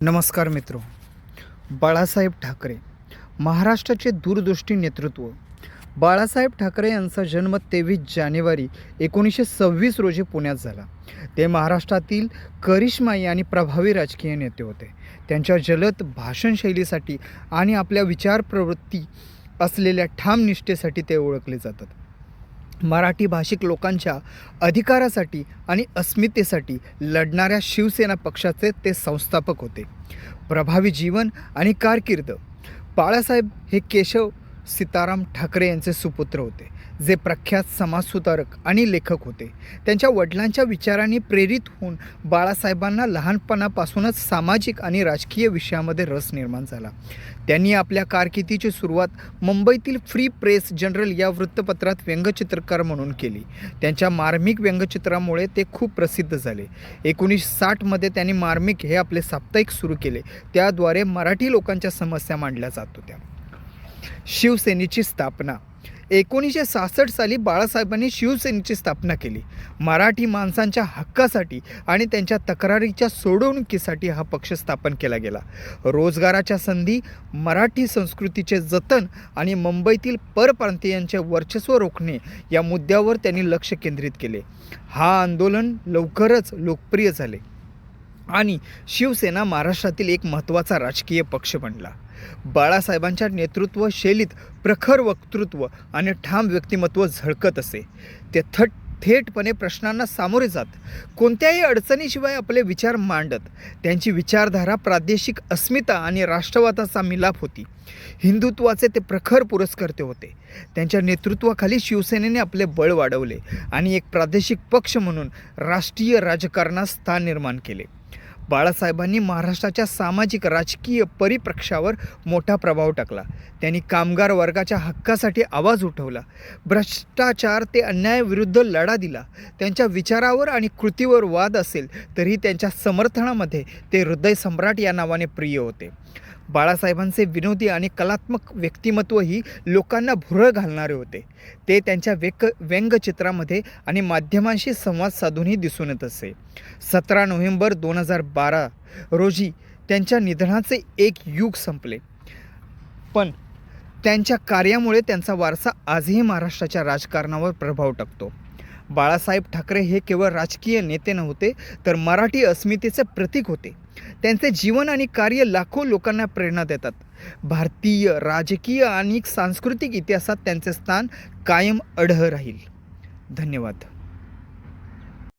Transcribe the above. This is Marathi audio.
नमस्कार मित्रो. बाळासाहेब ठाकरे महाराष्ट्राचे दूरदृष्टी नेतृत्व. बाळासाहेब ठाकरे यांचा जन्म 23 जानेवारी 1926 रोजी पुण्यात झाला. ते महाराष्ट्रातील करिश्माई आणि प्रभावी राजकीय नेते होते. त्यांच्या जलद भाषणशैलीसाठी आणि आपल्या विचार प्रवृत्ती असलेल्या ठाम निष्ठेसाठी ते ओळखले जातात. मराठी भाषिक लोकांच्या अधिकारासाठी आणि अस्मितेसाठी लढणाऱ्या शिवसेना पक्षाचे ते संस्थापक होते. प्रभावी जीवन आणि कारकीर्द. बाळासाहेब हे केशव सीताराम ठाकरे यांचे सुपुत्र होते, जे प्रख्यात समाजसुधारक आणि लेखक होते. त्यांच्या वडिलांच्या विचारांनी प्रेरित होऊन बाळासाहेबांना लहानपणापासूनच सामाजिक आणि राजकीय विषयामध्ये रस निर्माण झाला. त्यांनी आपल्या कारकिर्दीची सुरुवात मुंबईतील फ्री प्रेस जनरल या वृत्तपत्रात व्यंगचित्रकार म्हणून केली. त्यांच्या मार्मिक व्यंगचित्रामुळे ते खूप प्रसिद्ध झाले. 1960मध्ये त्यांनी मार्मिक हे आपले साप्ताहिक सुरू केले. त्याद्वारे मराठी लोकांच्या समस्या मांडल्या जात होत्या. शिवसेनेची स्थापना. 1966 साली बाळासाहेबांनी शिवसेनेची स्थापना केली. मराठी माणसांच्या हक्कासाठी आणि त्यांच्या तक्रारीच्या सोडवणुकीसाठी हा पक्ष स्थापन केला गेला. रोजगाराच्या संधी, मराठी संस्कृतीचे जतन आणि मुंबईतील परप्रांतीयांचे वर्चस्व रोखणे या मुद्द्यावर त्यांनी लक्ष केंद्रित केले. हा आंदोलन लवकरच लोकप्रिय झाले आणि शिवसेना महाराष्ट्रातील एक महत्त्वाचा राजकीय पक्ष बनला. बाळासाहेबांच्या नेतृत्व शैलीत प्रखर वक्तृत्व आणि ठाम व्यक्तिमत्व झळकत असे. ते थेटपणे प्रश्नांना सामोरे जात, कोणत्याही अडचणीशिवाय आपले विचार मांडत. त्यांची विचारधारा प्रादेशिक अस्मिता आणि राष्ट्रवादाचा मिलाप होती. हिंदुत्वाचे ते प्रखर पुरस्कर्ते होते. त्यांच्या नेतृत्वाखाली शिवसेनेने आपले बळ वाढवले आणि एक प्रादेशिक पक्ष म्हणून राष्ट्रीय राजकारणात स्थान निर्माण केले. बाळासाहेबांनी महाराष्ट्राच्या सामाजिक राजकीय परिप्रेक्ष्यावर मोठा प्रभाव टाकला. त्यांनी कामगार वर्गाच्या हक्कासाठी आवाज उठवला. भ्रष्टाचार ते अन्यायाविरुद्ध लढा दिला. त्यांच्या विचारावर आणि कृतीवर वाद असेल तरी त्यांच्या समर्थनामध्ये ते हृदय सम्राट या नावाने प्रिय होते. बाळासाहेबांचे विनोदी आणि कलात्मक व्यक्तिमत्वही लोकांना भुरळ घालणारे होते. ते त्यांच्या व्यंगचित्रामध्ये आणि माध्यमांशी संवाद साधूनही दिसून येत असे. 17 नोव्हेंबर 2012 रोजी त्यांच्या निधनाचे एक युग संपले, पण त्यांच्या कार्यामुळे त्यांचा वारसा आजही महाराष्ट्राच्या राजकारणावर प्रभाव टाकतो. बाळासाहेब ठाकरे हे केवळ राजकीय नेते नव्हते, तर मराठी अस्मितेचे प्रतीक होते. त्यांचे जीवन आणि कार्य लाखो लोकांना प्रेरणा देतात. भारतीय राजकीय आणि सांस्कृतिक इतिहासात त्यांचे स्थान कायम अढळ राहील. धन्यवाद.